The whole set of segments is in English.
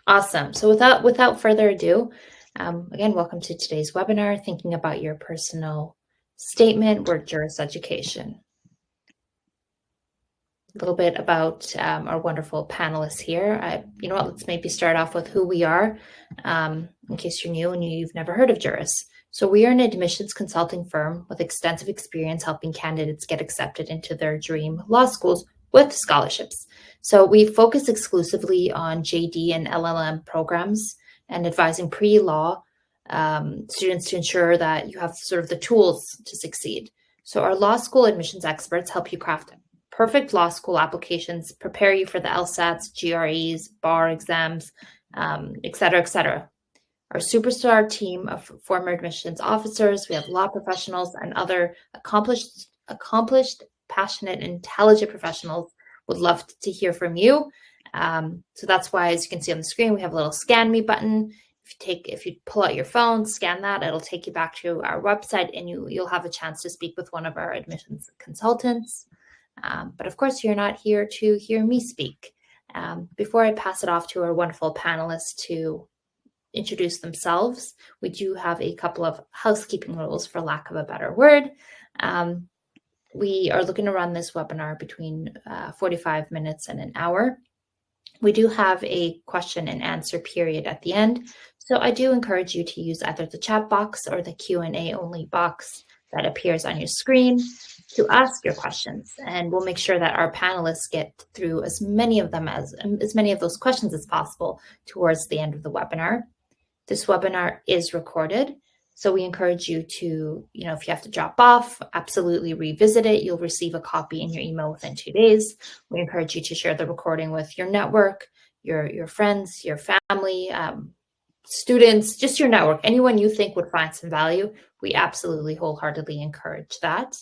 Awesome. So without further ado, again, welcome to today's webinar, Thinking About Your Personal Statement with Juris Education. A little bit about our wonderful panelists here. You know what, let's maybe start off with who we are, in case you're new and you've never heard of Juris. So we are an admissions consulting firm with extensive experience helping candidates get accepted into their dream law schools with scholarships. So we focus exclusively on JD and LLM programs and advising pre-law students to ensure that you have sort of the tools to succeed. So our law school admissions experts help you craft perfect law school applications, prepare you for the LSATs, GREs, bar exams, et cetera, et cetera. Our superstar team of former admissions officers, we have law professionals and other accomplished, passionate, intelligent professionals would love to hear from you. So that's why, as you can see on the screen, we have a little scan me button. If you pull out your phone, scan that, it'll take you back to our website and you'll have a chance to speak with one of our admissions consultants. But of course, you're not here to hear me speak. Before I pass it off to our wonderful panelists to introduce themselves, we do have a couple of housekeeping rules, for lack of a better word. We are looking to run this webinar between 45 minutes and an hour. We do have a question and answer period at the end, so I do encourage you to use either the chat box or the Q&A only box that appears on your screen to ask your questions, and we'll make sure that our panelists get through as many of those questions as possible towards the end of the webinar. This webinar is recorded, so we encourage you to, if you have to drop off, absolutely revisit it. You'll receive a copy in your email within 2 days. We encourage you to share the recording with your network, your friends, your family, students, just your network, anyone you think would find some value. We absolutely wholeheartedly encourage that.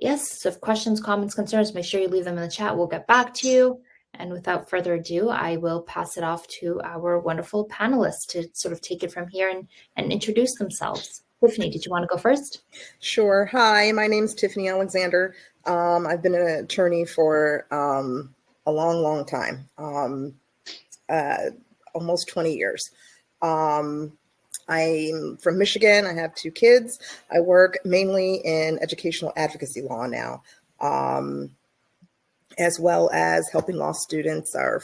Yes, so if questions, comments, concerns, make sure you leave them in the chat. We'll get back to you. And without further ado, I will pass it off to our wonderful panelists to sort of take it from here and introduce themselves. Tiffany, did you want to go first? Sure. Hi, my name's Tiffany Alexander. I've been an attorney for a long time, almost 20 years. I'm from Michigan. I have 2 kids. I work mainly in educational advocacy law now, as well as helping law students or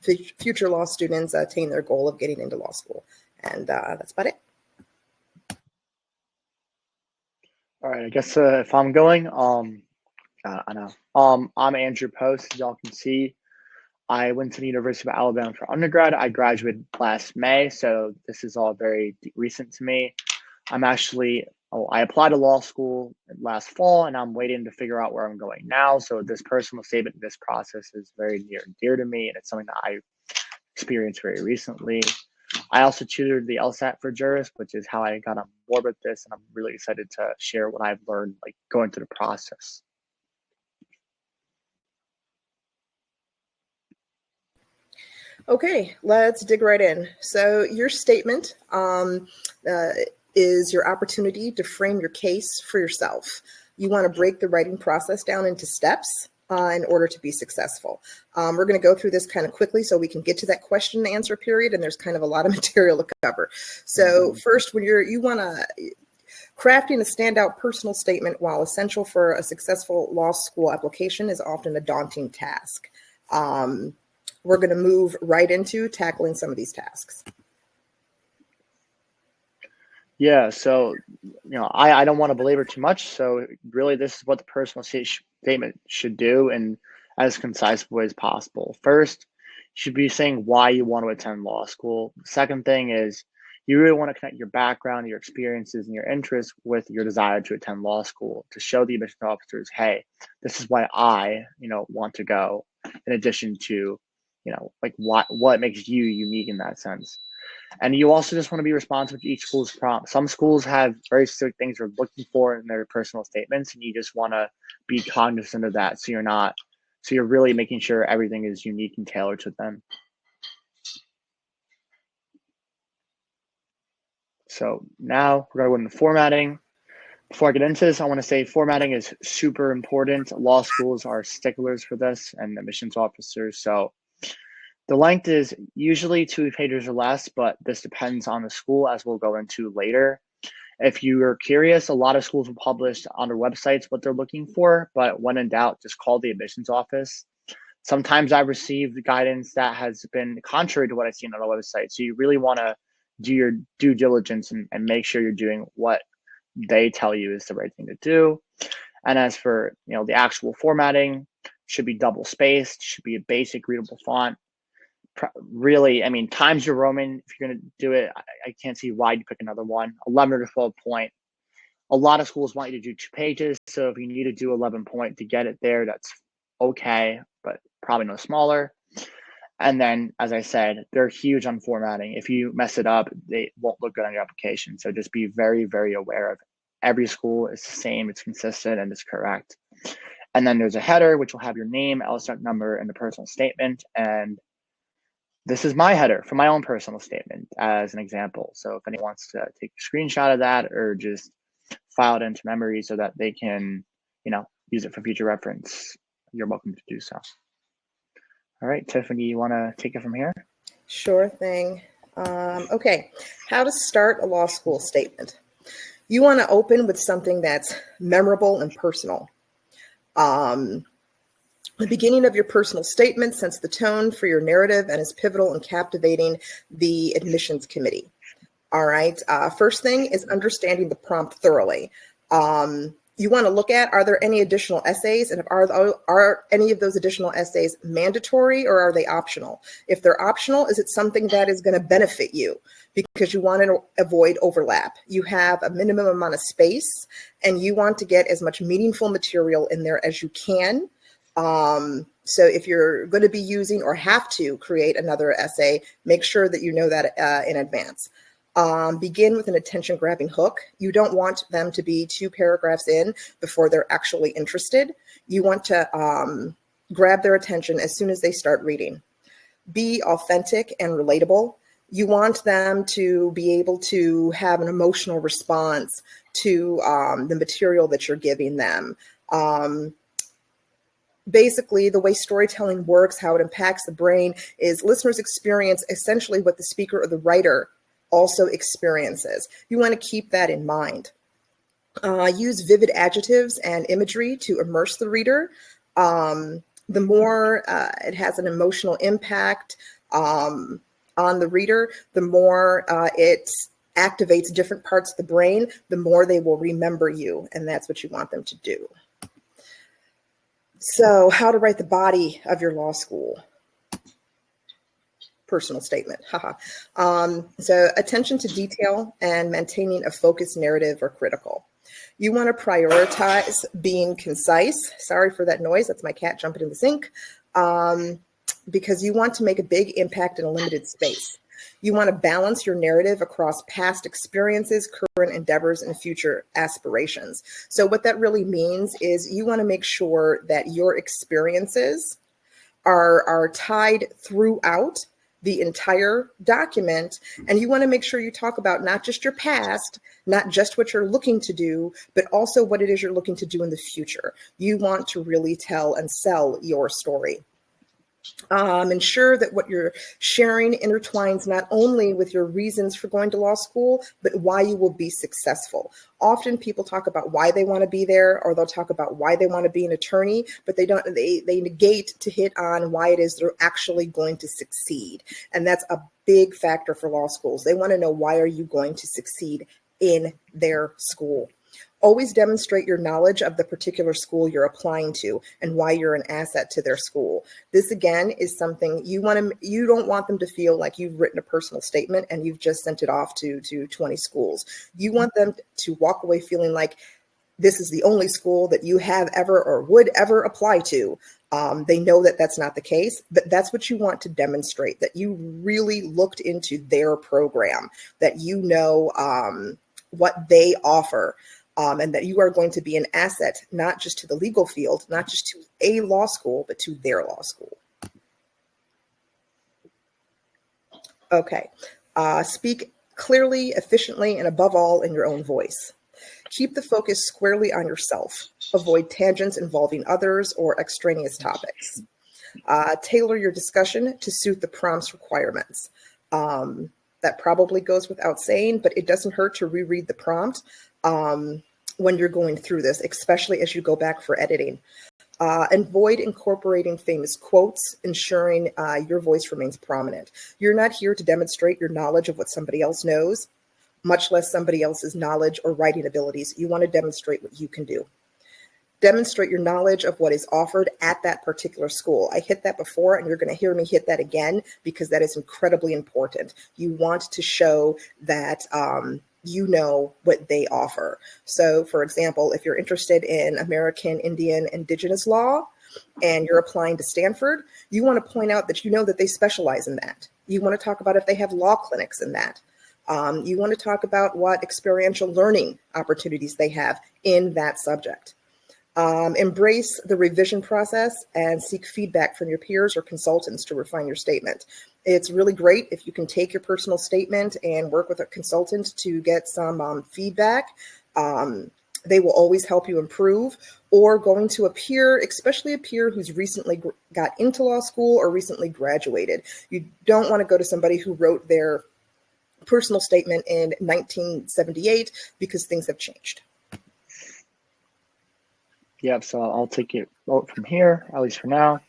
future law students attain their goal of getting into law school. And that's about it. All right, I guess if I'm going, I know. I'm Andrew Post, as y'all can see. I went to the University of Alabama for undergrad. I graduated last May, so this is all very recent to me. I applied to law school last fall, and I'm waiting to figure out where I'm going now. So this personal statement, this process is very near and dear to me, and it's something that I experienced very recently. I also tutored the LSAT for Juris, which is how I got on board with this, and I'm really excited to share what I've learned, like going through the process. Okay, let's dig right in. So your statement is your opportunity to frame your case for yourself. You want to break the writing process down into steps in order to be successful. We're going to go through this kind of quickly so we can get to that question and answer period, and there's kind of a lot of material to cover. So first, when you want to crafting a standout personal statement, while essential for a successful law school application, is often a daunting task. We're going to move right into tackling some of these tasks. Yeah, so, I don't want to belabor too much. So really, this is what the personal statement should do, and as concise as possible. First, you should be saying why you want to attend law school. Second thing is you really want to connect your background, your experiences, and your interests with your desire to attend law school to show the admissions officers, hey, this is why I, want to go, in addition to like what makes you unique in that sense. And you also just want to be responsive to each school's prompt. Some schools have very specific things they're looking for in their personal statements, and you just want to be cognizant of that. So you're really making sure everything is unique and tailored to them. So now we're going to go into formatting. Before I get into this, I want to say formatting is super important. Law schools are sticklers for this, and admissions officers. So The length is usually 2 pages or less, but this depends on the school, as we'll go into later. If you are curious, a lot of schools will publish on their websites what they're looking for, but when in doubt, just call the admissions office. Sometimes I've received guidance that has been contrary to what I've seen on the website. So you really want to do your due diligence and make sure you're doing what they tell you is the right thing to do. And as for the actual formatting, should be double spaced, should be a basic readable font. Really, I mean, Times New Roman, if you're going to do it, I can't see why you pick another one. 11 or 12 point. A lot of schools want you to do 2 pages. So if you need to do 11 point to get it there, that's okay, but probably no smaller. And then, as I said, they're huge on formatting. If you mess it up, they won't look good on your application. So just be very, very aware of every school is the same, it's consistent, and it's correct. And then there's a header, which will have your name, LSAT number, and the personal statement. And this is my header for my own personal statement as an example. So if anyone wants to take a screenshot of that or just file it into memory so that they can, use it for future reference, you're welcome to do so. All right, Tiffany, you want to take it from here? Sure thing. Okay, how to start a law school statement. You want to open with something that's memorable and personal. The beginning of your personal statement sets the tone for your narrative and is pivotal in captivating the admissions committee. All right. First thing is understanding the prompt thoroughly. You want to look at, are there any additional essays? And are any of those additional essays mandatory or are they optional? If they're optional, is it something that is going to benefit you? Because you want to avoid overlap. You have a minimum amount of space and you want to get as much meaningful material in there as you can. So if you're going to be using or have to create another essay, make sure that you know that in advance. Begin with an attention-grabbing hook. You don't want them to be 2 paragraphs in before they're actually interested. You want to grab their attention as soon as they start reading. Be authentic and relatable. You want them to be able to have an emotional response to the material that you're giving them. Basically, the way storytelling works, how it impacts the brain, is listeners experience essentially what the speaker or the writer also experiences. You want to keep that in mind. Use vivid adjectives and imagery to immerse the reader. The more it has an emotional impact on the reader, the more it activates different parts of the brain, the more they will remember you. And that's what you want them to do. So how to write the body of your law school personal statement. So attention to detail and maintaining a focused narrative are critical. You want to prioritize being concise. Sorry for that noise. That's my cat jumping in the sink. Because you want to make a big impact in a limited space. You want to balance your narrative across past experiences, current endeavors, and future aspirations. So what that really means is you want to make sure that your experiences are tied throughout the entire document. And you want to make sure you talk about not just your past, not just what you're looking to do, but also what it is you're looking to do in the future. You want to really tell and sell your story. Ensure that what you're sharing intertwines not only with your reasons for going to law school, but why you will be successful. Often people talk about why they want to be there, or they'll talk about why they want to be an attorney, but they negate to hit on why it is they're actually going to succeed. And that's a big factor for law schools. They want to know, why are you going to succeed in their school? Always demonstrate your knowledge of the particular school you're applying to and why you're an asset to their school. This, again, is something you don't want them to feel like you've written a personal statement and you've just sent it off to 20 schools. You want them to walk away feeling like this is the only school that you have ever or would ever apply to. They know that that's not the case, but that's what you want to demonstrate, that you really looked into their program, that you know what they offer. And that you are going to be an asset, not just to the legal field, not just to a law school, but to their law school. Okay. Speak clearly, efficiently, and above all, in your own voice. Keep the focus squarely on yourself. Avoid tangents involving others or extraneous topics. Tailor your discussion to suit the prompt's requirements. That probably goes without saying, but it doesn't hurt to reread the prompt when you're going through this, especially as you go back for editing. Avoid incorporating famous quotes, ensuring your voice remains prominent. You're not here to demonstrate your knowledge of what somebody else knows, much less somebody else's knowledge or writing abilities. You want to demonstrate what you can do. Demonstrate your knowledge of what is offered at that particular school. I hit that before, and you're going to hear me hit that again because that is incredibly important. You want to show that you know what they offer. So, for example, if you're interested in American Indian Indigenous law and you're applying to Stanford, you want to point out that you know that they specialize in that. You want to talk about if they have law clinics in that. You want to talk about what experiential learning opportunities they have in that subject. Embrace the revision process and seek feedback from your peers or consultants to refine your statement. It's really great if you can take your personal statement and work with a consultant to get some feedback. They will always help you improve, or going to a peer, especially a peer who's recently got into law school or recently graduated. You don't want to go to somebody who wrote their personal statement in 1978 because things have changed. Yep, so I'll take it from here, at least for now.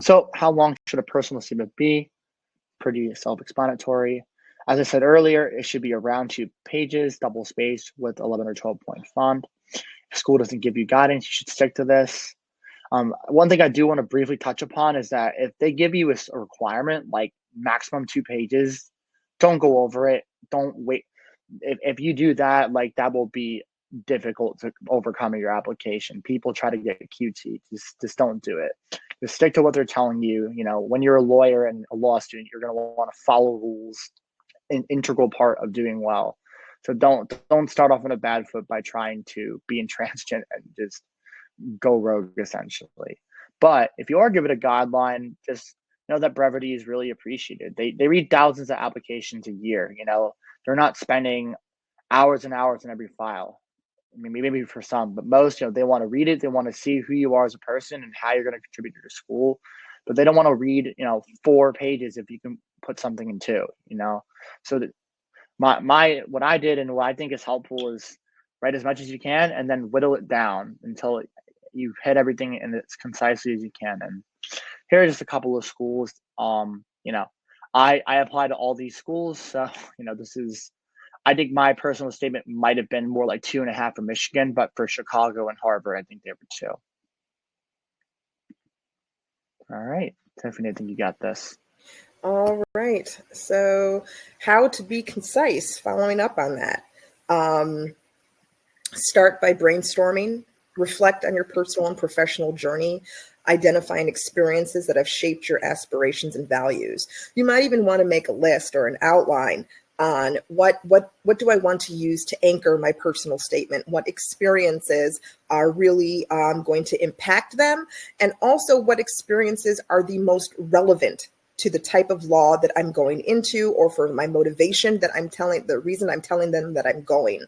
So how long should a personal statement be? Pretty self-explanatory. As I said earlier, it should be around 2 pages, double spaced with 11 or 12 point font. If school doesn't give you guidance, you should stick to this. One thing I do want to briefly touch upon is that if they give you a requirement, like maximum 2 pages, don't go over it. Don't wait. If you do that, like that will be difficult to overcome in your application. People try to get cutesy. Just don't do it. Just stick to what they're telling you. You know, when you're a lawyer and a law student, you're going to want to follow rules, an integral part of doing well. So don't start off on a bad foot by trying to be intransigent and just go rogue essentially. But if you are given a guideline, just know that brevity is really appreciated. They read thousands of applications a year. You know, they're not spending hours and hours in every file. I mean, maybe for some, but most, you know, they want to read it. They want to see who you are as a person and how you're going to contribute to the school. But they don't want to read, you know, 4 pages if you can put something in 2, you know. So that what I did and what I think is helpful is write as much as you can and then whittle it down until you hit everything in as concisely as you can. And here are just a couple of schools. You know, I apply to all these schools, so you know, this is. I think my personal statement might have been more like 2.5 for Michigan, but for Chicago and Harvard, I think they were 2. All right, Tiffany, I think you got this. All right. So how to be concise, following up on that. Start by brainstorming, reflect on your personal and professional journey, identifying experiences that have shaped your aspirations and values. You might even want to make a list or an outline on what do I want to use to anchor my personal statement? What experiences are really going to impact them? And also what experiences are the most relevant to the type of law that I'm going into, or for my motivation that the reason I'm telling them that I'm going.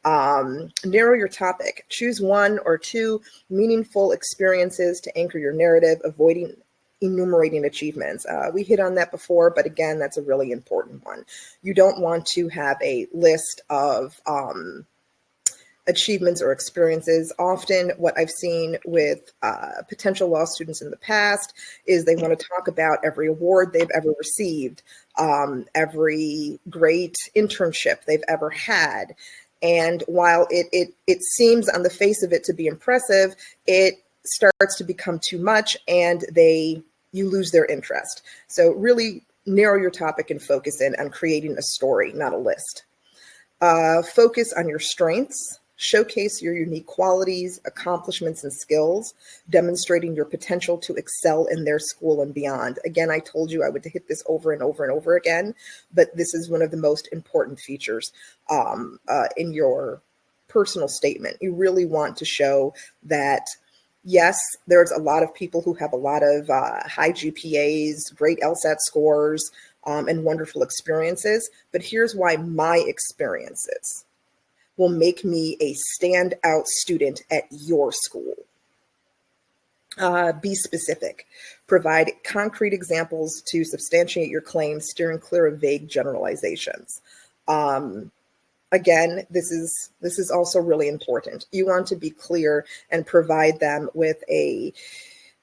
Narrow your topic. Choose 1 or 2 meaningful experiences to anchor your narrative, avoiding enumerating achievements. We hit on that before, but again, that's a really important one. You don't want to have a list of achievements or experiences. Often what I've seen with potential law students in the past is they want to talk about every award they've ever received, every great internship they've ever had. And while it seems on the face of it to be impressive, it starts to become too much and you lose their interest. So really narrow your topic and focus in on creating a story, not a list. Focus on your strengths. Showcase your unique qualities, accomplishments, and skills, demonstrating your potential to excel in their school and beyond. Again, I told you I would hit this over and over and over again, but this is one of the most important features in your personal statement. You really want to show that, yes, there's a lot of people who have a lot of high GPAs, great LSAT scores, and wonderful experiences, but here's why my experiences will make me a standout student at your school. Be specific. Provide concrete examples to substantiate your claims, steering clear of vague generalizations. Again, this is also really important. You want to be clear and provide them with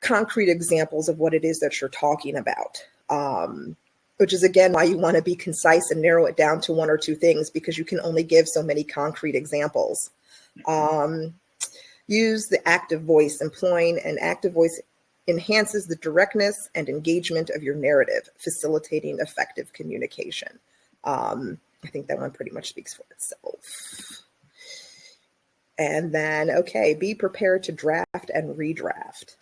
concrete examples of what it is that you're talking about. Which is, again, why you want to be concise and narrow it down to one or two things, because you can only give so many concrete examples. Use the active voice. Employing an active voice enhances the directness and engagement of your narrative, facilitating effective communication. I think that one pretty much speaks for itself. And then, okay, be prepared to draft and redraft.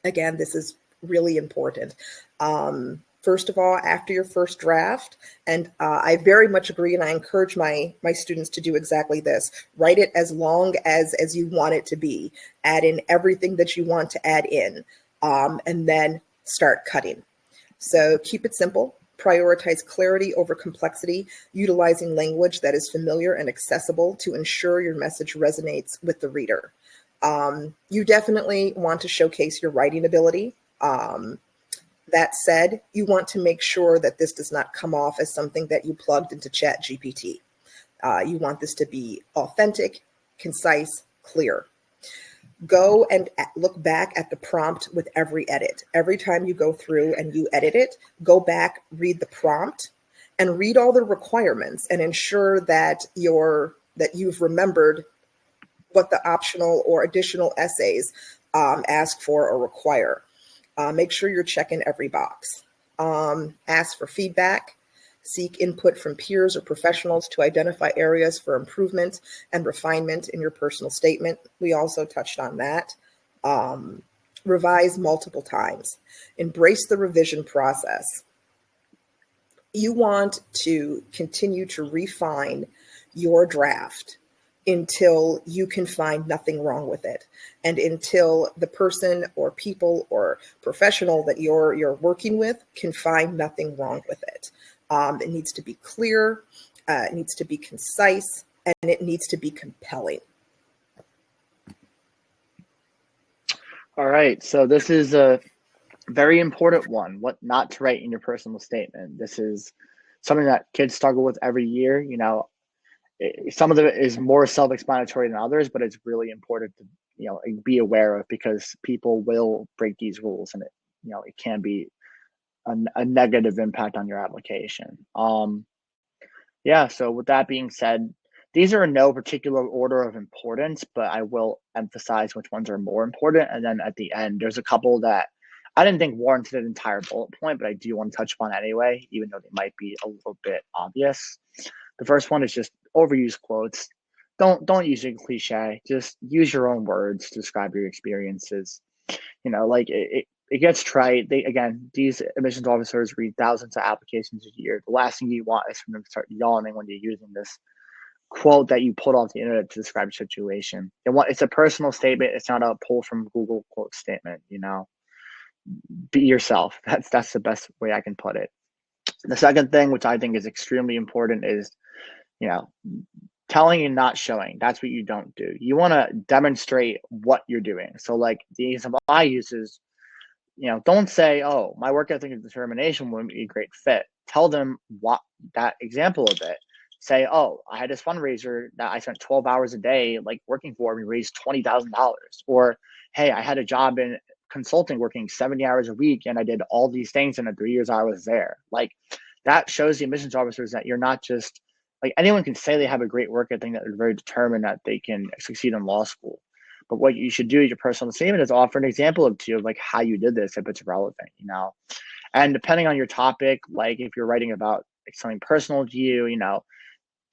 Again, this is really important. First of all, after your first draft, and I very much agree, and I encourage my students to do exactly this. Write it as long as you want it to be. Add in everything that you want to add in, and then start cutting. So keep it simple. Prioritize clarity over complexity, utilizing language that is familiar and accessible to ensure your message resonates with the reader. You definitely want to showcase your writing ability. That said, you want to make sure that this does not come off as something that you plugged into ChatGPT. You want this to be authentic, concise, clear. Go and look back at the prompt with every edit. Every time you go through and you edit it, go back, read the prompt, and read all the requirements, and ensure that you've remembered what the optional or additional essays ask for or require. Make sure you're checking every box. Ask for feedback. Seek input from peers or professionals to identify areas for improvement and refinement in your personal statement. We also touched on that. Revise multiple times. Embrace the revision process. You want to continue to refine your draft until you can find nothing wrong with it, and until the person or people or professional that you're working with can find nothing wrong with it. It needs to be clear, it needs to be concise, and it needs to be compelling. All right, so this is a very important one, what not to write in your personal statement. This is something that kids struggle with every year. You know, some of it is more self-explanatory than others, but it's really important to, you know, be aware of, because people will break these rules, and it can be a negative impact on your application. Yeah, so with that being said, these are in no particular order of importance, but I will emphasize which ones are more important. And then at the end, there's a couple that I didn't think warranted an entire bullet point, but I do want to touch upon anyway, even though they might be a little bit obvious. The first one is just overuse quotes. Don't use a cliche. Just use your own words to describe your experiences. Like it gets trite. These admissions officers read thousands of applications a year. The last thing you want is for them to start yawning when you're using this quote that you pulled off the internet to describe your situation. It's a personal statement. It's not a pull from Google quote statement. Be yourself. That's the best way I can put it. The second thing, which I think is extremely important, is telling and not showing. That's what you don't do. You want to demonstrate what you're doing. So like the example I use is, don't say, oh, my work ethic and determination wouldn't be a great fit. Tell them what that example of it. Say, oh, I had this fundraiser that I spent 12 hours a day like working for. We raised $20,000. Or, hey, I had a job in consulting working 70 hours a week, and I did all these things in the 3 years I was there. Like that shows the admissions officers that you're not just like anyone can say they have a great work ethic, that they're very determined that they can succeed in law school. But what you should do as your personal statement is offer an example of like how you did this if it's relevant, And depending on your topic, like if you're writing about something personal to you,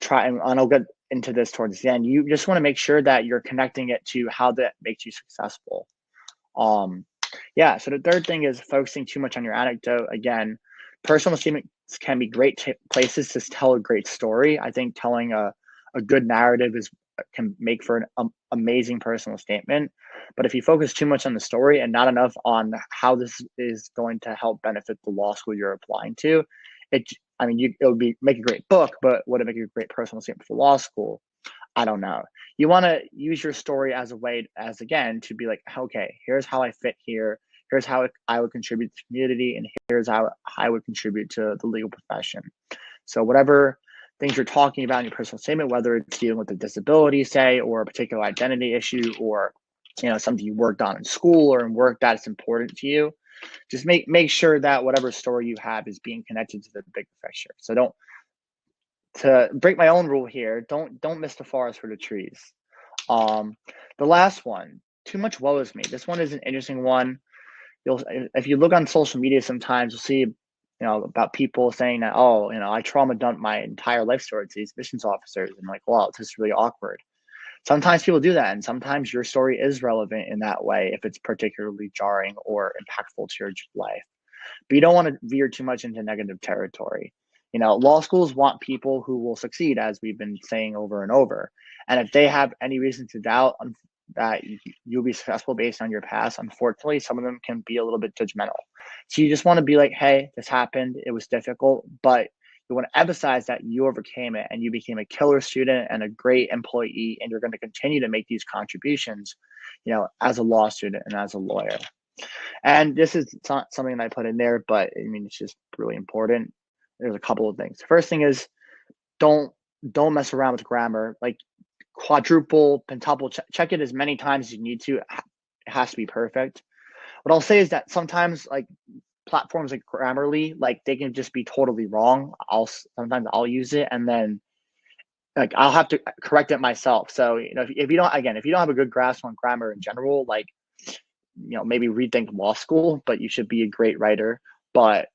try, and I'll get into this towards the end. You just want to make sure that you're connecting it to how that makes you successful. Yeah. So the third thing is focusing too much on your anecdote. Again, personal statements can be great places to tell a great story. I think telling a good narrative can make for an amazing personal statement. But if you focus too much on the story and not enough on how this is going to help benefit the law school you're applying to, it would make a great book, but would it make a great personal statement for law school? I don't know. You want to use your story as a way, as again, to be like, okay, here's how I fit here. Here's how I would contribute to the community, and here's how I would contribute to the legal profession. So whatever things you're talking about in your personal statement, whether it's dealing with a disability, say, or a particular identity issue, or something you worked on in school or in work that's important to you, just make sure that whatever story you have is being connected to the big picture. So to break my own rule here, don't miss the forest for the trees. The last one, too much woe is me. This one is an interesting one. If you look on social media, sometimes you'll see about people saying that, oh, I trauma dumped my entire life story to these missions officers, and like, wow, this is really awkward. Sometimes people do that, and sometimes your story is relevant in that way if it's particularly jarring or impactful to your life. But you don't want to veer too much into negative territory. Law schools want people who will succeed, as we've been saying over and over. And if they have any reason to doubt that you'll be successful based on your past, unfortunately, some of them can be a little bit judgmental. So you just want to be like, hey, this happened. It was difficult, but you want to emphasize that you overcame it and you became a killer student and a great employee, and you're going to continue to make these contributions, as a law student and as a lawyer. And this is not something that I put in there, but I mean, it's just really important. There's a couple of things. The first thing is don't mess around with grammar. Like quadruple, pentuple, check it as many times as you need to. It has to be perfect. What I'll say is that sometimes like platforms like Grammarly, like they can just be totally wrong. Sometimes I'll use it and then like I'll have to correct it myself. So if you don't have a good grasp on grammar in general, like maybe rethink law school, but you should be a great writer. But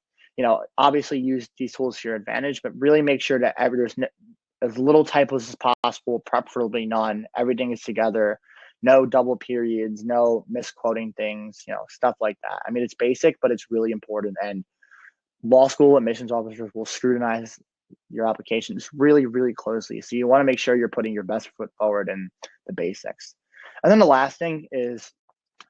obviously use these tools to your advantage, but really make sure that there's as little typos as possible, preferably none. Everything is together. No double periods, no misquoting things, stuff like that. I mean, it's basic, but it's really important. And law school admissions officers will scrutinize your applications really, really closely. So you want to make sure you're putting your best foot forward in the basics. And then the last thing is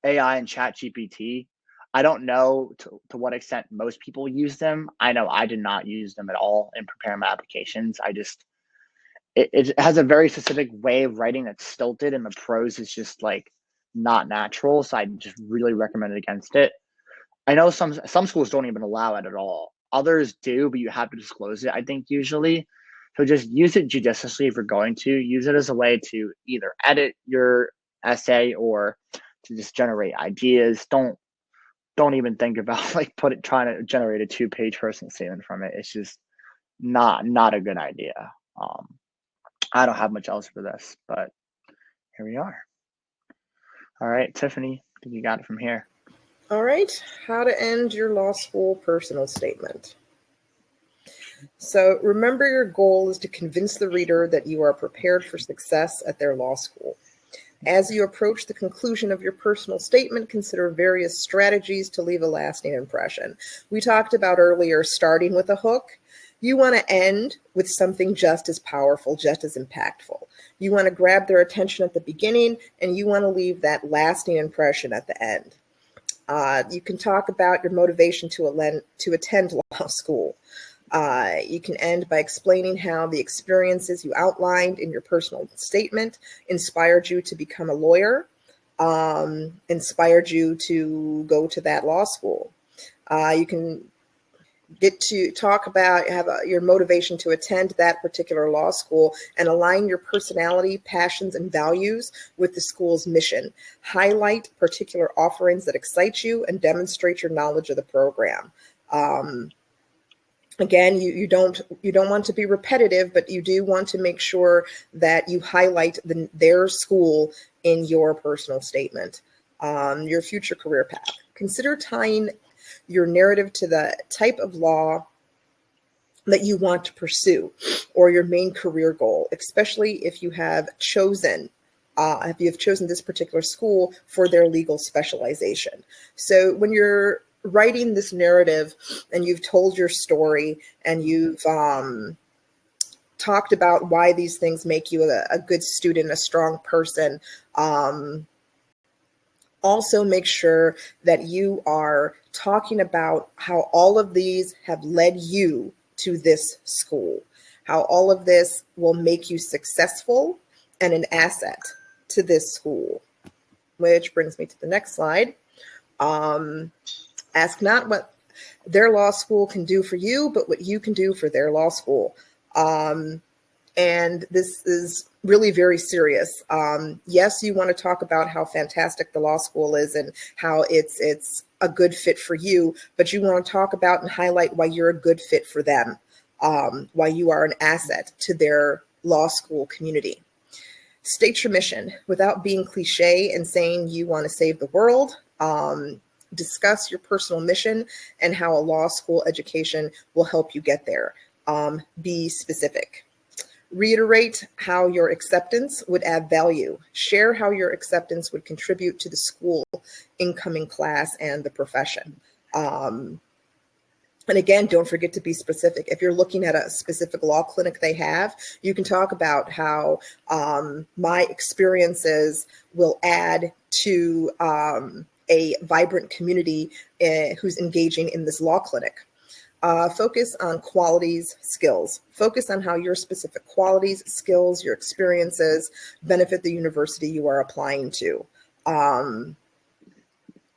AI and ChatGPT. I don't know to what extent most people use them. I know I did not use them at all in preparing my applications. It has a very specific way of writing that's stilted, and the prose is just like not natural. So I just really recommend it against it. I know some schools don't even allow it at all. Others do, but you have to disclose it, I think, usually. So just use it judiciously if you're going to. Use it as a way to either edit your essay or to just generate ideas. Don't even think about like trying to generate a 2-page personal statement from it. It's just not a good idea. I don't have much else for this, but here we are. All right, Tiffany, I think you got it from here. All right, how to end your law school personal statement. So remember, your goal is to convince the reader that you are prepared for success at their law school. As you approach the conclusion of your personal statement, consider various strategies to leave a lasting impression. We talked about earlier starting with a hook. You want to end with something just as powerful, just as impactful. You want to grab their attention at the beginning, and you want to leave that lasting impression at the end. You can talk about your motivation to attend law school. You can end by explaining how the experiences you outlined in your personal statement inspired you to become a lawyer, inspired you to go to that law school. You can get to talk about your motivation to attend that particular law school and align your personality, passions, and values with the school's mission. Highlight particular offerings that excite you and demonstrate your knowledge of the program. Again, you don't want to be repetitive, but you do want to make sure that you highlight their school in your personal statement. Your future career path. Consider tying your narrative to the type of law that you want to pursue or your main career goal, especially if you have chosen this particular school for their legal specialization. So when you're writing this narrative and you've told your story and you've talked about why these things make you a good student, a strong person, also make sure that you are talking about how all of these have led you to this school, how all of this will make you successful and an asset to this school. Which brings me to the next slide. Ask not what their law school can do for you, but what you can do for their law school. And this is really very serious. Yes, you want to talk about how fantastic the law school is and how it's a good fit for you, but you want to talk about and highlight why you're a good fit for them, why you are an asset to their law school community. State your mission without being cliche and saying you want to save the world. Discuss your personal mission and how a law school education will help you get there. Be specific. Reiterate how your acceptance would add value. Share how your acceptance would contribute to the school, incoming class, and the profession. And again, don't forget to be specific. If you're looking at a specific law clinic they have, you can talk about how my experiences will add to a vibrant community who's engaging in this law clinic. Focus on qualities, skills. Focus on how your specific qualities, skills, your experiences benefit the university you are applying to.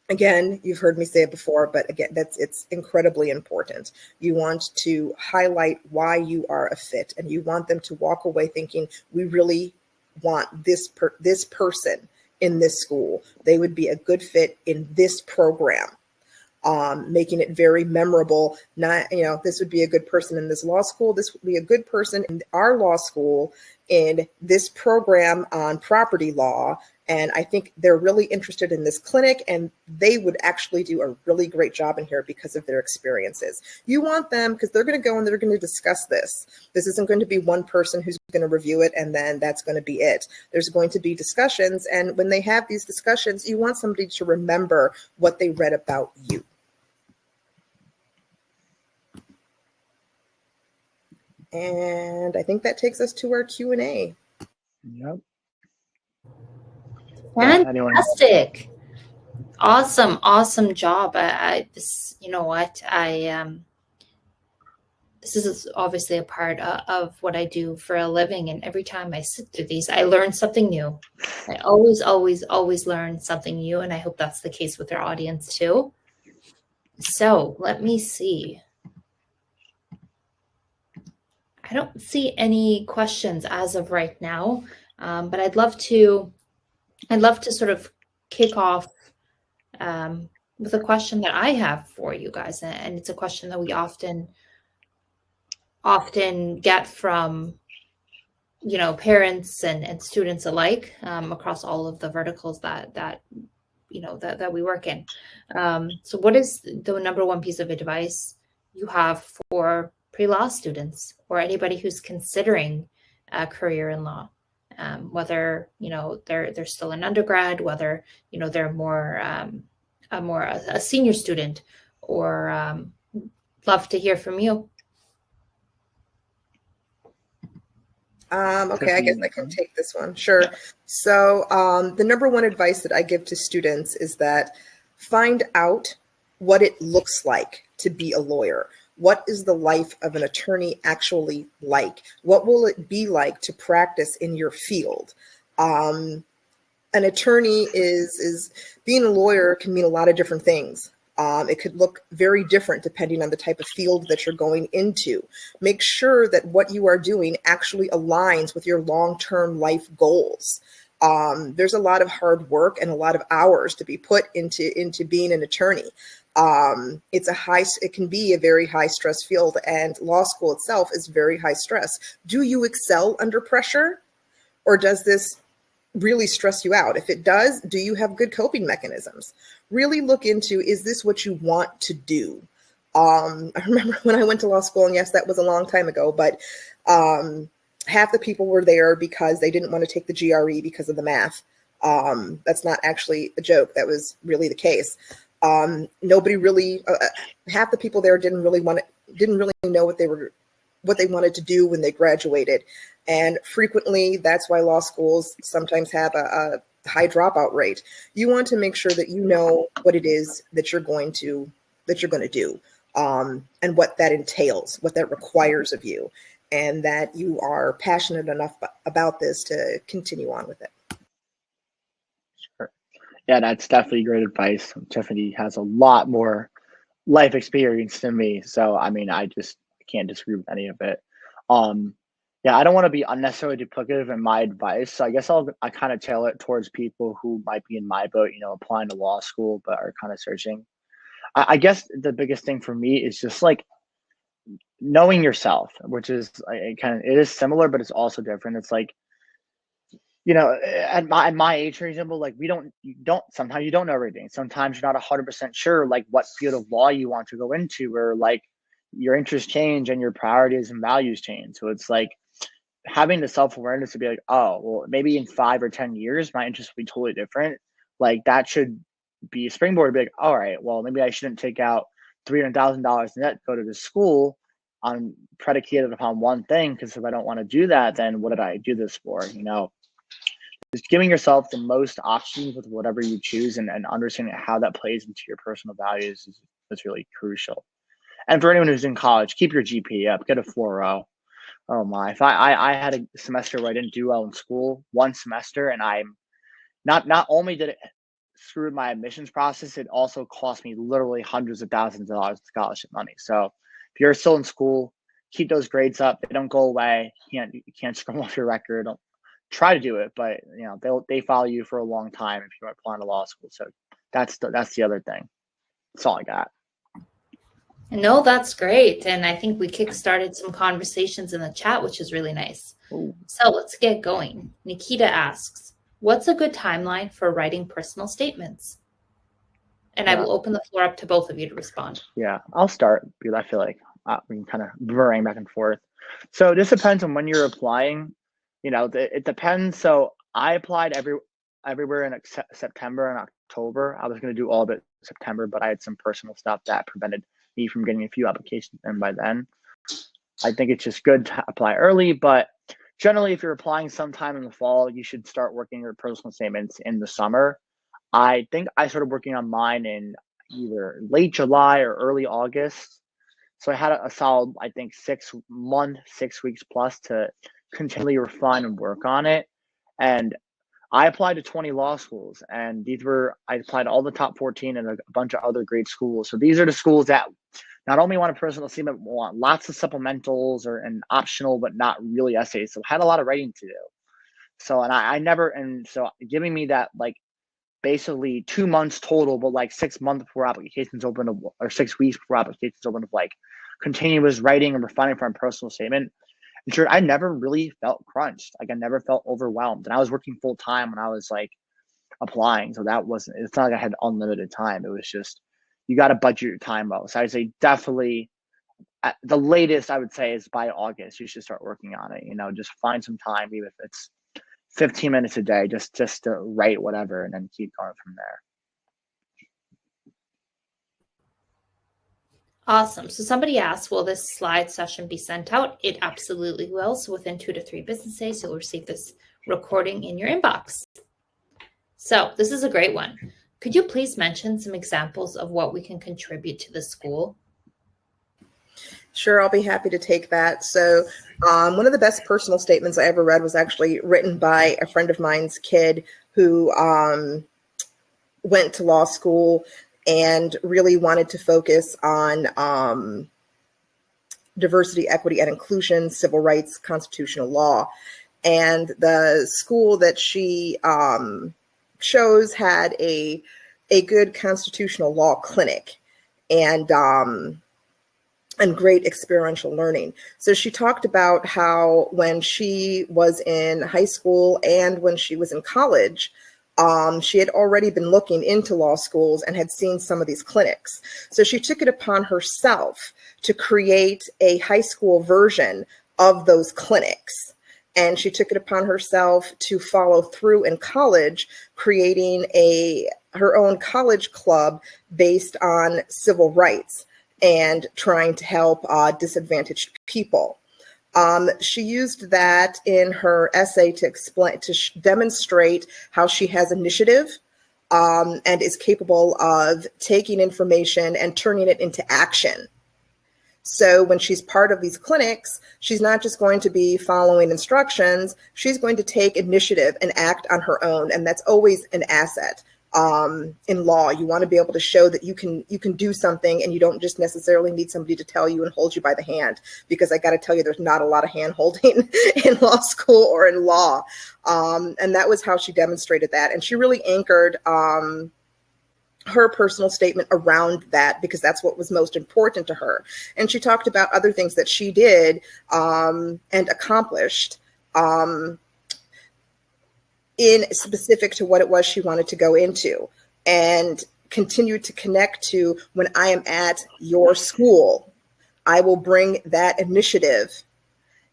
Again, you've heard me say it before, but again, it's incredibly important. You want to highlight why you are a fit, and you want them to walk away thinking, we really want this person in this school. They would be a good fit in this program. Making it very memorable. Not, this would be a good person in this law school. This would be a good person in our law school in this program on property law. And I think they're really interested in this clinic, and they would actually do a really great job in here because of their experiences. You want them, because they're going to go and they're going to discuss this. This isn't going to be one person who's going to review it and then that's going to be it. There's going to be discussions. And when they have these discussions, you want somebody to remember what they read about you. And I think that takes us to our Q&A. Yep. Fantastic. Awesome job. This, this is obviously a part of what I do for a living. And every time I sit through these, I learn something new. I always learn something new. And I hope that's the case with our audience too. So let me see. I don't see any questions as of right now, but I'd love to sort of kick off with a question that I have for you guys, and it's a question that we often get from parents and students alike across all of the verticals that we work in. So, what is the number one piece of advice you have for pre-law students or anybody who's considering a career in law? Whether they're still an undergrad, whether they're more a senior student, or love to hear from you. Okay, I guess I can take this one. Sure. So the number one advice that I give to students is that find out what it looks like to be a lawyer. What is the life of an attorney actually like? What will it be like to practice in your field? An attorney is being a lawyer can mean a lot of different things. It could look very different depending on the type of field that you're going into. Make sure that what you are doing actually aligns with your long-term life goals. There's a lot of hard work and a lot of hours to be put into being an attorney. It can be a very high stress field, and law school itself is very high stress. Do you excel under pressure, or does this really stress you out? If it does, do you have good coping mechanisms? Really look into, is this what you want to do? I remember when I went to law school, and yes, that was a long time ago, but half the people were there because they didn't want to take the GRE because of the math. That's not actually a joke. That was really the case. Nobody really, half the people there didn't really know what they wanted to do when they graduated. And frequently, that's why law schools sometimes have a high dropout rate. You want to make sure that you know what it is that you're going to do, and what that entails, what that requires of you. and that you are passionate enough about this to continue on with it. Sure. Yeah, that's definitely great advice. Tiffany has a lot more life experience than me. So, I mean, I just can't disagree with any of it. Um, yeah, I don't want to be unnecessarily duplicative in my advice. So I guess I kind of tailor it towards people who might be in my boat, applying to law school, but are kind of searching. I guess the biggest thing for me is just like knowing yourself, which is it is similar, but it's also different. It's like, at my age, for example, like sometimes you don't know everything. Sometimes you're not 100% sure, like what field of law you want to go into, or like your interests change and your priorities and values change. So it's like having the self-awareness to be like, oh, well, maybe in 5 or 10 years, my interests will be totally different. Like that should be a springboard to be like, all right, well, maybe I shouldn't take out $300,000 in debt, go to the school on predicated upon one thing. Because if I don't want to do that, then what did I do this for? Just giving yourself the most options with whatever you choose, and understanding how that plays into your personal values is really crucial. And for anyone who's in college, keep your GPA up, get a 4.0. Oh my, if I had a semester where I didn't do well in school, one semester, and I'm not only did it screw my admissions process, it also cost me literally hundreds of thousands of dollars of scholarship money. So if you're still in school, keep those grades up. They don't go away. You can't scroll off your record. Don't try to do it, but they follow you for a long time if you're applying to law school. So that's the other thing. That's all I got. No, that's great. And I think we kickstarted some conversations in the chat, which is really nice. Ooh. So let's get going. Nikita asks, what's a good timeline for writing personal statements? And I will open the floor up to both of you to respond. Yeah, I'll start because I feel like we can kind of bring back and forth. So this depends on when you're applying. It depends. So I applied everywhere in September and October. I was going to do all of it September, but I had some personal stuff that prevented me from getting a few applications in by then. I think it's just good to apply early, but generally, if you're applying sometime in the fall, you should start working your personal statements in the summer. I think I started working on mine in either late July or early August. So I had a solid, I think, 6 weeks plus to continually refine and work on it. And I applied to 20 law schools, and I applied to all the top 14 and a bunch of other great schools. So these are the schools that not only want a personal statement, but want lots of supplementals and optional, but not really essays. So I had a lot of writing to do. So, so giving me that, like, basically 2 months total, but like 6 months before applications open, or 6 weeks before applications open, of like continuous writing and refining for my personal statement. And sure, I never really felt crunched. Like I never felt overwhelmed. And I was working full time when I was like applying. So it's not like I had unlimited time. It was just, you got to budget your time well. So I'd say definitely at the latest I would say is by August, you should start working on it. Just find some time, even if it's 15 minutes a day, just to write whatever, and then keep going from there. Awesome. So somebody asked, will this slide session be sent out? It absolutely will. So within 2 to 3 business days, you'll receive this recording in your inbox. So this is a great one. Could you please mention some examples of what we can contribute to the school? Sure, I'll be happy to take that. So one of the best personal statements I ever read was actually written by a friend of mine's kid who went to law school and really wanted to focus on diversity, equity, and inclusion, civil rights, constitutional law. And the school that she chose had a good constitutional law clinic and great experiential learning. So she talked about how when she was in high school and when she was in college, she had already been looking into law schools and had seen some of these clinics. So she took it upon herself to create a high school version of those clinics. And she took it upon herself to follow through in college, creating her own college club based on civil rights and trying to help disadvantaged people. She used that in her essay to demonstrate how she has initiative and is capable of taking information and turning it into action. So when she's part of these clinics, she's not just going to be following instructions, she's going to take initiative and act on her own. And that's always an asset. In law, you want to be able to show that you can do something, and you don't just necessarily need somebody to tell you and hold you by the hand, because I got to tell you, there's not a lot of hand holding in law school or in law. And that was how she demonstrated that. And she really anchored her personal statement around that, because that's what was most important to her. And she talked about other things that she did and accomplished in specific to what it was she wanted to go into, and continue to connect to, when I am at your school, I will bring that initiative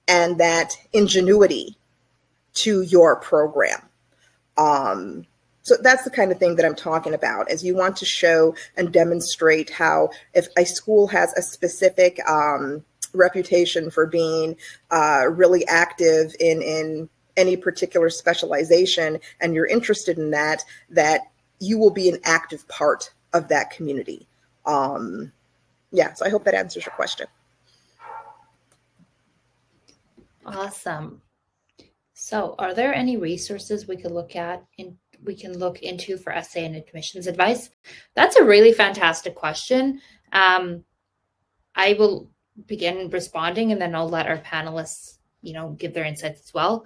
and that ingenuity to your program. So that's the kind of thing that I'm talking about, is you want to show and demonstrate how, if a school has a specific reputation for being really active in any particular specialization, and you're interested in that, that you will be an active part of that community. Yeah, so I hope that answers your question. Awesome. So are there any resources we could look at we can look into for essay and admissions advice? That's a really fantastic question. I will begin responding, and then I'll let our panelists, give their insights as well.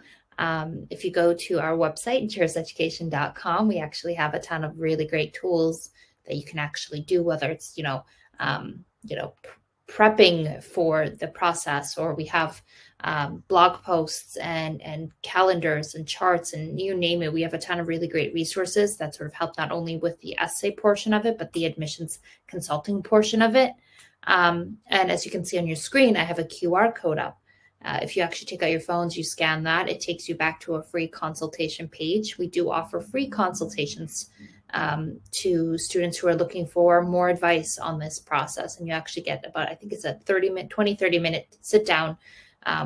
If you go to our website, juriseducation.com, we actually have a ton of really great tools that you can actually do, whether it's, prepping for the process, or we have blog posts and calendars and charts, and you name it. We have a ton of really great resources that sort of help not only with the essay portion of it, but the admissions consulting portion of it. And as you can see on your screen, I have a QR code up. If you actually take out your phones, you scan that, it takes you back to a free consultation page. We do offer free consultations to students who are looking for more advice on this process. And you actually get about, I think it's a 30 minute sit down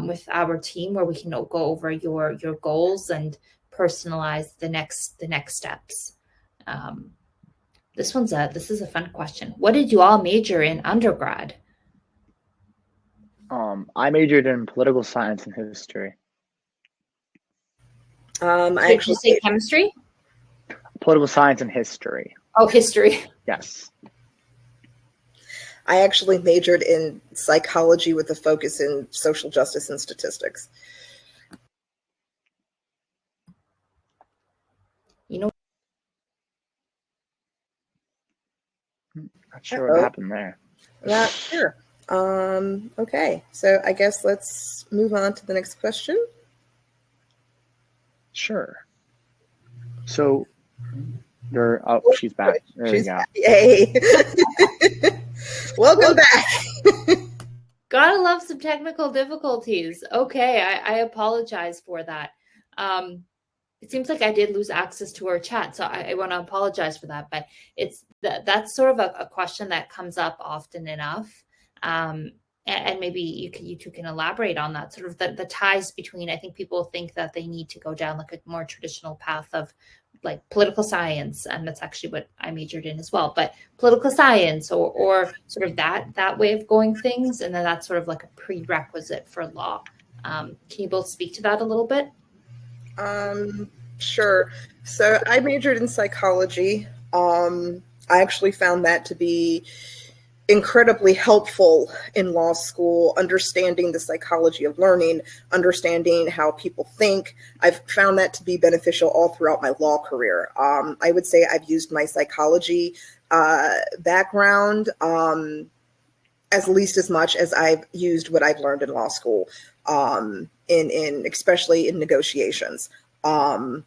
with our team, where we can go over your goals and personalize the next steps. This is a fun question. What did you all major in undergrad? I majored in political science and history. Did you say chemistry? Political science and history. Oh, history. Yes. I actually majored in psychology with a focus in social justice and statistics. Not sure what happened there. Not sure. Okay, so I guess let's move on to the next question. Sure. So, she's back. There we go. Yay. Welcome back. Gotta love some technical difficulties. Okay, I apologize for that. It seems like I did lose access to our chat, so I want to apologize for that. But that's sort of a question that comes up often enough. And maybe you two can elaborate on that, sort of the ties between, I think people think that they need to go down like a more traditional path of like political science, and that's actually what I majored in as well, but political science or sort of that way of going things, and then that's sort of like a prerequisite for law. Can you both speak to that a little bit? Sure. So I majored in psychology. I actually found that to be incredibly helpful in law school, understanding the psychology of learning, understanding how people think. I've found that to be beneficial all throughout my law career. I would say I've used my psychology background as least as much as I've used what I've learned in law school, in especially in negotiations. So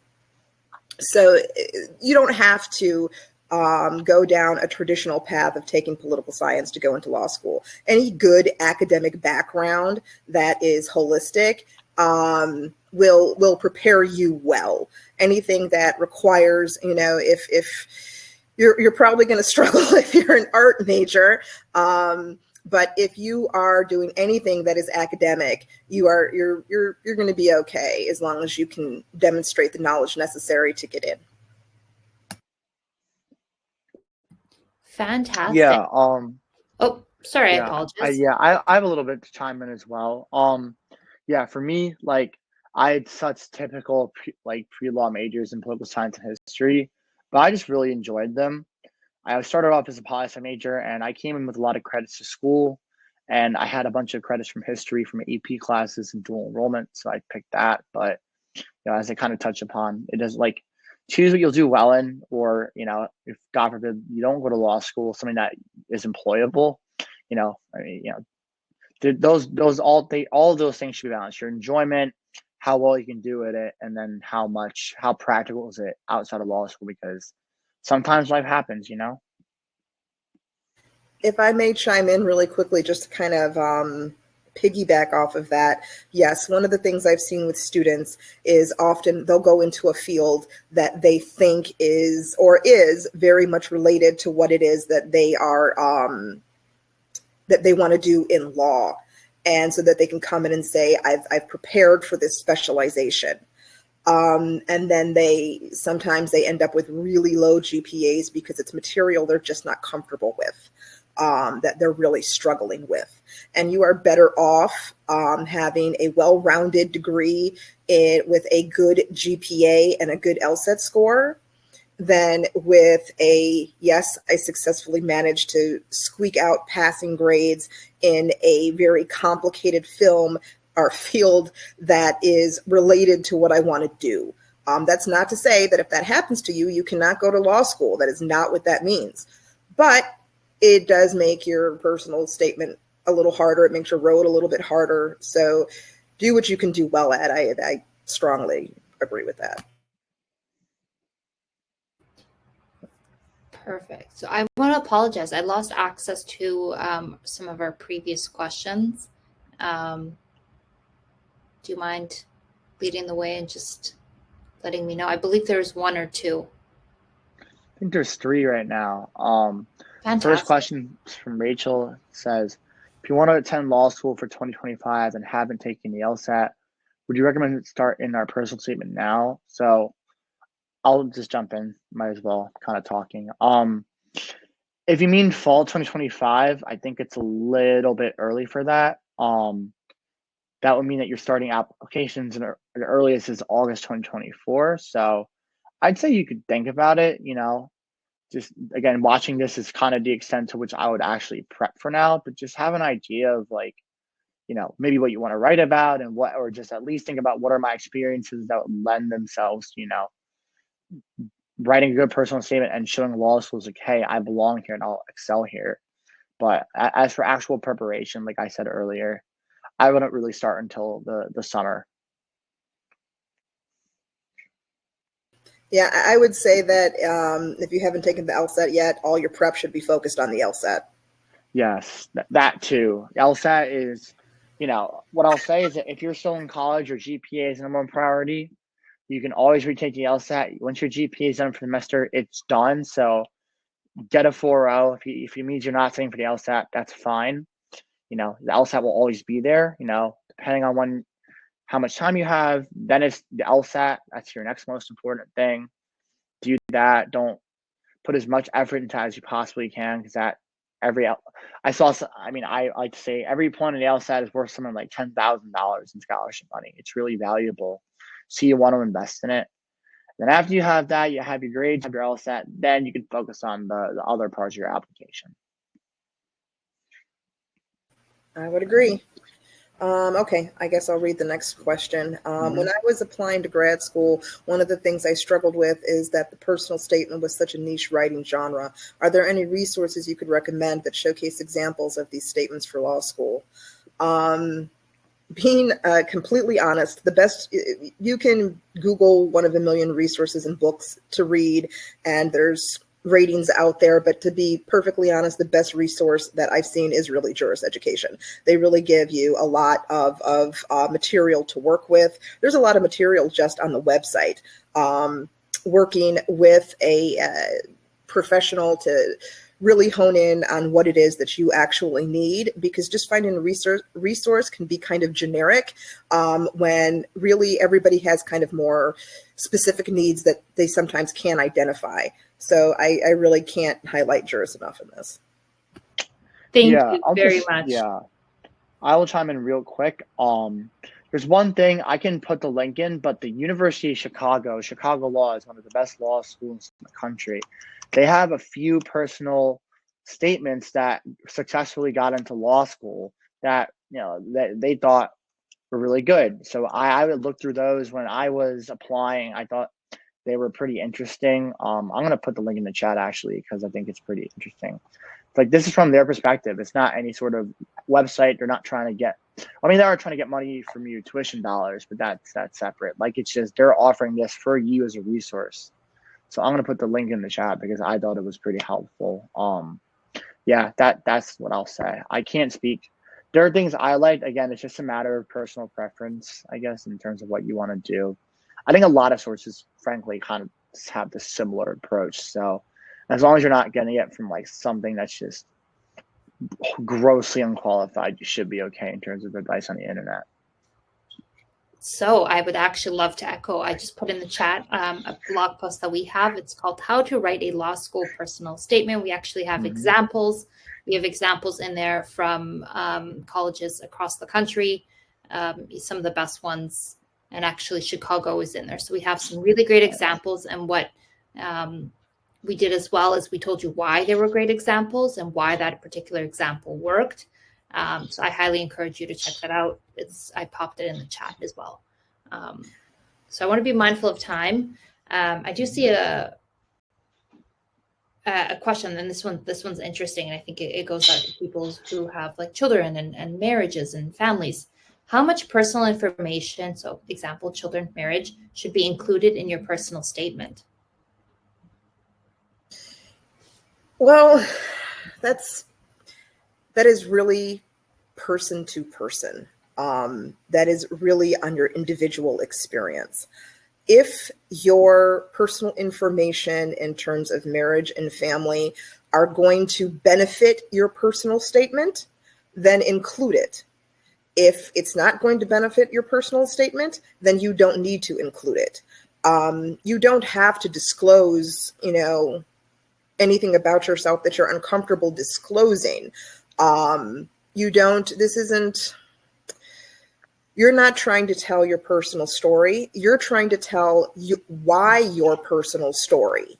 you don't have to go down a traditional path of taking political science to go into law school. Any good academic background that is holistic will prepare you well. Anything that requires, if you're probably going to struggle if you're an art major, but if you are doing anything that is academic, you're going to be okay as long as you can demonstrate the knowledge necessary to get in. Fantastic. Yeah. Sorry, I Yeah, apologize. I have a little bit to chime in as well. Yeah, for me, like I had such typical pre-law majors in political science and history, but I just really enjoyed them. I started off as a poli-sci major, and I came in with a lot of credits to school, and I had a bunch of credits from history from AP classes and dual enrollment, so I picked that. But as I kind of touched upon, it does like choose what you'll do well in, or if God forbid you don't go to law school, something that is employable. I mean, those all of those things should be balanced. Your enjoyment, how well you can do at it, and then how practical is it outside of law school, because sometimes life happens. If I may chime in really quickly, just to kind of piggyback off of that, yes, one of the things I've seen with students is often they'll go into a field that they think is very much related to what it is that they are that they want to do in law, and so that they can come in and say, I've prepared for this specialization. And then sometimes they end up with really low GPAs because it's material they're just not comfortable with, that they're really struggling with. And you are better off having a well-rounded degree with a good GPA and a good LSAT score than with yes, I successfully managed to squeak out passing grades in a very complicated film or field that is related to what I want to do. That's not to say that if that happens to you, you cannot go to law school. That is not what that means. But it does make your personal statement a little harder. It makes your road a little bit harder. So do what you can do well at. I strongly agree with that. Perfect. So I want to apologize. I lost access to some of our previous questions. Do you mind leading the way and just letting me know? I believe there's one or two. I think there's three right now. Fantastic. First question from Rachel says, if you want to attend law school for 2025 and haven't taken the LSAT, would you recommend start in our personal statement now? So I'll just jump in, might as well, kind of talking. If you mean fall 2025, I think it's a little bit early for that. That would mean that you're starting applications and the earliest is August 2024. So I'd say you could think about it, just again, watching this is kind of the extent to which I would actually prep for now, but just have an idea of maybe what you want to write about or just at least think about what are my experiences that would lend themselves to, writing a good personal statement and showing law schools like, hey, I belong here and I'll excel here. But as for actual preparation, like I said earlier, I wouldn't really start until the summer. Yeah, I would say that if you haven't taken the LSAT yet, all your prep should be focused on the LSAT. Yes, that too. LSAT is, what I'll say is that if you're still in college, your GPA is number one priority. You can always retake the LSAT. Once your GPA is done for the semester, it's done. So get a 4.0. If it means you're not studying for the LSAT, that's fine. The LSAT will always be there, depending on how much time you have. Then it's the LSAT. That's your next most important thing. Do that. Don't put as much effort into as you possibly can, because I like to say every point of the LSAT is worth something like $10,000 in scholarship money. It's really valuable. So you want to invest in it. Then after you have that, you have your grades, have your LSAT, then you can focus on the other parts of your application. I would agree. Okay, I guess I'll read the next question. When I was applying to grad school, one of the things I struggled with is that the personal statement was such a niche writing genre. Are there any resources you could recommend that showcase examples of these statements for law school? Being completely honest, the best, you can Google one of a million resources and books to read, and there's ratings out there, but to be perfectly honest, the best resource that I've seen is really Juris Education. They really give you a lot of material to work with. There's a lot of material just on the website. Working with a professional to really hone in on what it is that you actually need, because just finding a resource can be kind of generic when really everybody has kind of more specific needs that they sometimes can't identify. So I really can't highlight Juris enough in this. Thank Yeah, you very much. I will chime in real quick. There's one thing I can put the link in, but the University of Chicago Law is one of the best law schools in the country. They have a few personal statements that successfully got into law school that that they thought were really good. So I would look through those when I was applying. I thought they were pretty interesting. I'm gonna put the link in the chat actually because I think it's pretty interesting. Like this is from their perspective. It's not any sort of website. They're not trying to get. I mean, they are trying to get money from you, tuition dollars, but that's separate. Like it's just they're offering this for you as a resource. So I'm gonna put the link in the chat because I thought it was pretty helpful. Yeah, that's what I'll say. I can't speak. There are things I like. Again, it's just a matter of personal preference, I guess, in terms of what you want to do. I think a lot of sources, frankly, kind of have this similar approach. So as long as you're not getting it from like something that's just grossly unqualified, you should be okay in terms of advice on the internet. So I would actually love to echo. I just put in the chat a blog post that we have. It's called How to Write a Law School Personal Statement. We actually have examples. We have examples in there from colleges across the country, some of the best ones, and actually Chicago is in there. So we have some really great examples, and what we did as well is we told you why they were great examples and why that particular example worked. So I highly encourage you to check that out. I popped it in the chat as well. So I want to be mindful of time. I do see a question, and this one's interesting, and I think it goes out to people who have like children and marriages and families. How much personal information, so example, children, marriage, should be included in your personal statement? Well, that is really person to person. That is really on your individual experience. If your personal information in terms of marriage and family are going to benefit your personal statement, then include it. If it's not going to benefit your personal statement, then you don't need to include it. You don't have to disclose, anything about yourself that you're uncomfortable disclosing. You're not trying to tell your personal story. You're trying to tell why your personal story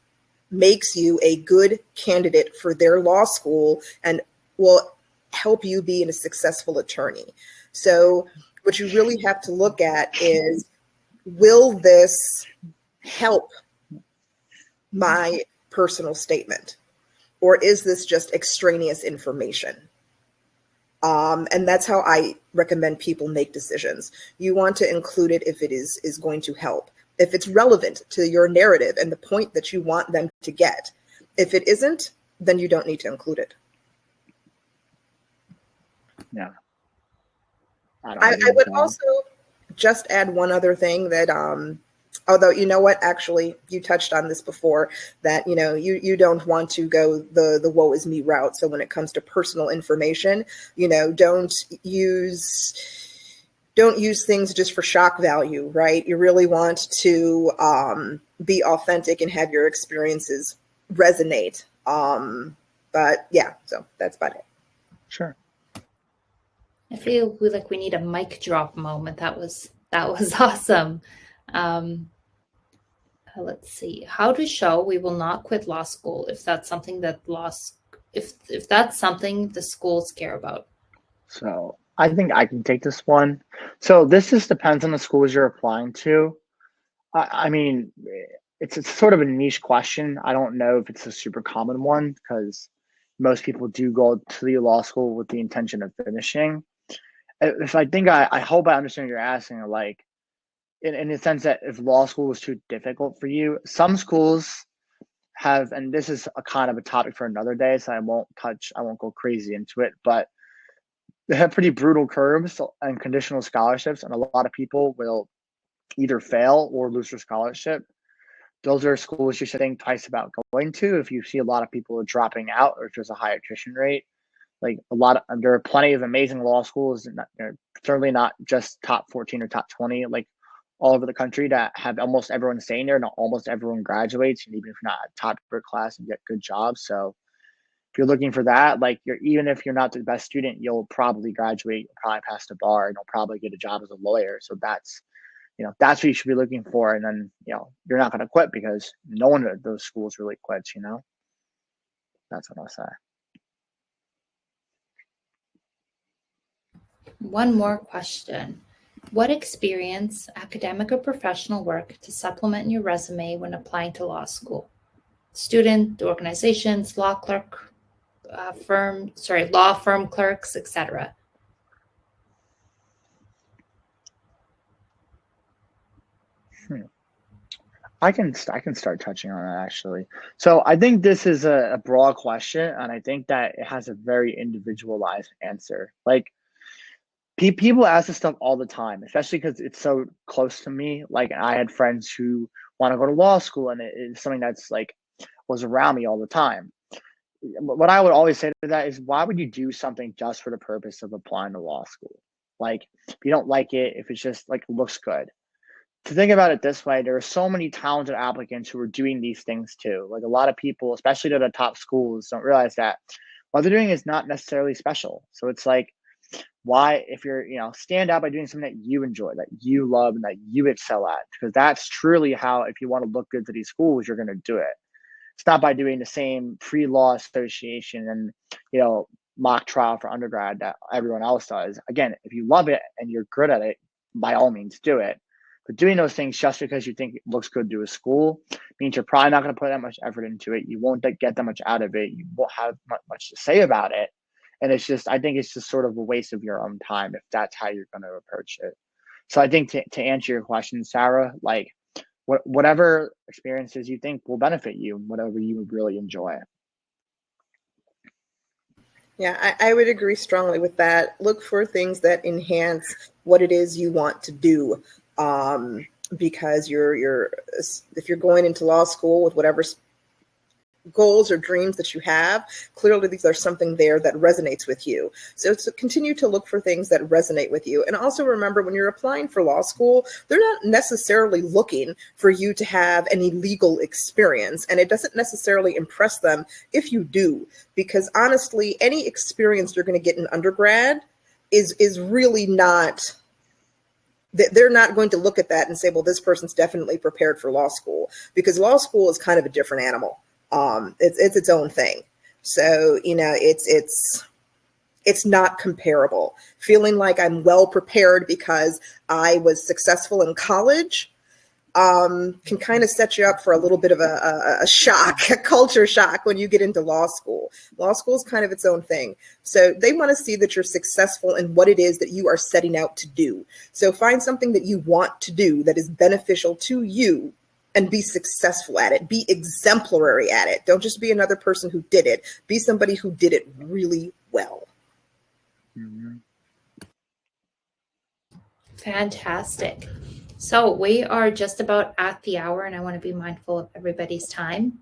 makes you a good candidate for their law school and will help you be a successful attorney. So what you really have to look at is, will this help my personal statement? Or is this just extraneous information? And that's how I recommend people make decisions. You want to include it if it is going to help, if it's relevant to your narrative and the point that you want them to get. If it isn't, then you don't need to include it. Yeah. I would also just add one other thing that, although, you know what, actually, you touched on this before, that, you don't want to go the woe is me route. So when it comes to personal information, don't use things just for shock value, right? You really want to be authentic and have your experiences resonate. But yeah, so that's about it. Sure. I feel like we need a mic drop moment. That was awesome. Let's see. How to show we will not quit law school if that's something that if that's something the schools care about. So I think I can take this one. So this just depends on the schools you're applying to. I mean, it's sort of a niche question. I don't know if it's a super common one because most people do go to the law school with the intention of finishing. If I think I hope I understand what you're asking, like in the sense that if law school was too difficult for you, some schools have, and this is a kind of a topic for another day, so I won't go crazy into it, but they have pretty brutal curbs and conditional scholarships, and a lot of people will either fail or lose their scholarship. Those are schools you should think twice about going to if you see a lot of people are dropping out or if there's a high attrition rate. Like there are plenty of amazing law schools, and certainly not just top 14 or top 20, like all over the country that have almost everyone staying there and almost everyone graduates. And even if you're not a top class, you get good jobs. So if you're looking for that, like even if you're not the best student, you'll probably graduate, you'll probably pass the bar, and you'll probably get a job as a lawyer. So that's, that's what you should be looking for. And then, you're not going to quit because no one at those schools really quits, That's what I'll say. One more question. What experience, academic or professional work, to supplement your resume when applying to law school? Student, organizations, law firm clerks, etc. I can start touching on it, actually. So I think this is a broad question, and I think that it has a very individualized answer. Like, people ask this stuff all the time, especially because it's so close to me. Like, I had friends who want to go to law school, and it's something that's like was around me all the time. What I would always say to that is, why would you do something just for the purpose of applying to law school? Like, if you don't like it, if it's just like looks good. To think about it this way, there are so many talented applicants who are doing these things too. Like, a lot of people, especially to the top schools, don't realize that what they're doing is not necessarily special. So it's like, why, if you're, stand out by doing something that you enjoy, that you love, and that you excel at, because that's truly how, if you want to look good to these schools, you're going to do it. It's not by doing the same pre-law association and, mock trial for undergrad that everyone else does. Again, if you love it and you're good at it, by all means do it. But doing those things just because you think it looks good to a school means you're probably not going to put that much effort into it. You won't get that much out of it. You won't have much to say about it. And I think it's just sort of a waste of your own time if that's how you're going to approach it. So I think to answer your question, Sarah, like, whatever experiences you think will benefit you, whatever you would really enjoy. Yeah, I would agree strongly with that. Look for things that enhance what it is you want to do. Because if you're going into law school with whatever goals or dreams that you have, clearly there's something there that resonates with you. So continue to look for things that resonate with you. And also remember, when you're applying for law school, they're not necessarily looking for you to have any legal experience. And it doesn't necessarily impress them if you do, because honestly, any experience you're going to get in undergrad is really not... They're not going to look at that and say, well, this person's definitely prepared for law school, because law school is kind of a different animal. It's its own thing. So, it's not comparable. Feeling like I'm well prepared because I was successful in college can kind of set you up for a little bit of a shock, a culture shock when you get into law school. Law school is kind of its own thing. So they want to see that you're successful in what it is that you are setting out to do. So find something that you want to do that is beneficial to you and be successful at it. Be exemplary at it. Don't just be another person who did it. Be somebody who did it really well. Mm-hmm. Fantastic. So we are just about at the hour, and I want to be mindful of everybody's time.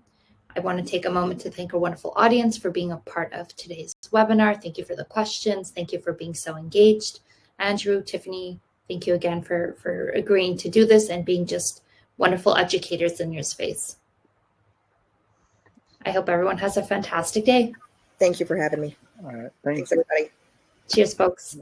I want to take a moment to thank our wonderful audience for being a part of today's webinar. Thank you for the questions. Thank you for being so engaged. Andrew, Tiffany, thank you again for agreeing to do this and being just wonderful educators in your space. I hope everyone has a fantastic day. Thank you for having me. All right. Thanks, everybody. Cheers, folks.